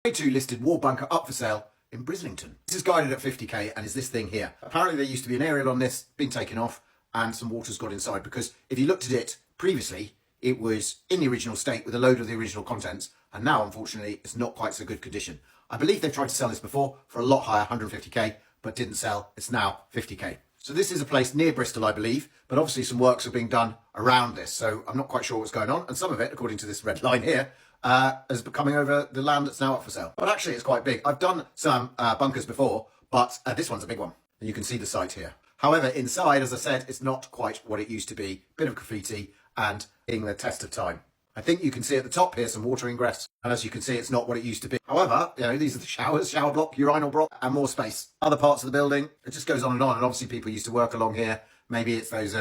Grade 2 listed war bunker up for sale in Brislington. This is guided at 50k and is this thing here. Apparently there used to be an aerial on this, been taken off, and some water's got inside, because if you looked at it previously, it was in the original state with a load of the original contents, and now unfortunately it's not quite so good condition. I believe they've tried to sell this before for a lot higher, 150k, but didn't sell. It's now 50k. So this is a place near Bristol, I believe, but obviously some works are being done around this, so I'm not quite sure what's going on, and some of it, according to this red line here, is coming over the land that's now up for sale. But actually it's quite big. I've done some bunkers before, but this one's a big one, and you can see the site here. However, inside, as I said, it's not quite what it used to be. Bit of graffiti and being the test of time. I think you can see at the top here some water ingress, and as you can see, it's not what it used to be. However, you know, these are the showers, shower block, urinal block, and more space. Other parts of the building, it just goes on, and obviously people used to work along here. Maybe it's those,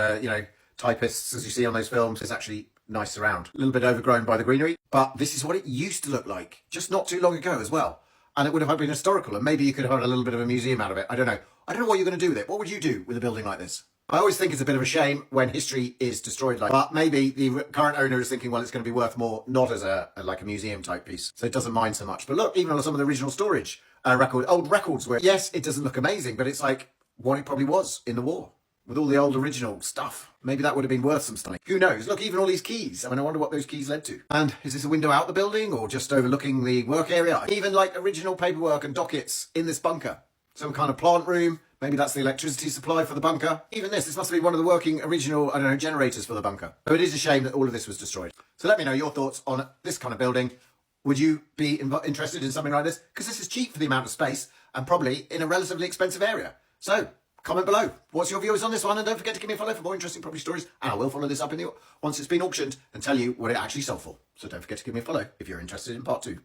typists, as you see on those films. It's actually nice around. A little bit overgrown by the greenery, but this is what it used to look like, just not too long ago as well. And it would have been historical, and maybe you could have had a little bit of a museum out of it. I don't know. I don't know what you're going to do with it. What would you do with a building like this? I always think it's a bit of a shame when history is destroyed like that. But maybe the current owner is thinking, well, it's going to be worth more, not as a museum type piece. So it doesn't mind so much. But look, even on some of the original storage old records where, yes, it doesn't look amazing, but it's like what it probably was in the war. With all the old original stuff. Maybe that would have been worth some stuff. Who knows? Look, even all these keys. I mean, I wonder what those keys led to. And is this a window out the building or just overlooking the work area? Even like original paperwork and dockets in this bunker. Some kind of plant room. Maybe that's the electricity supply for the bunker. Even this must be one of the working original, generators for the bunker. So it is a shame that all of this was destroyed. So let me know your thoughts on this kind of building. Would you be interested in something like this? Because this is cheap for the amount of space and probably in a relatively expensive area. So comment below. What's your views on this one? And don't forget to give me a follow for more interesting property stories. And I will follow this up once it's been auctioned and tell you what it actually sold for. So don't forget to give me a follow if you're interested in part 2.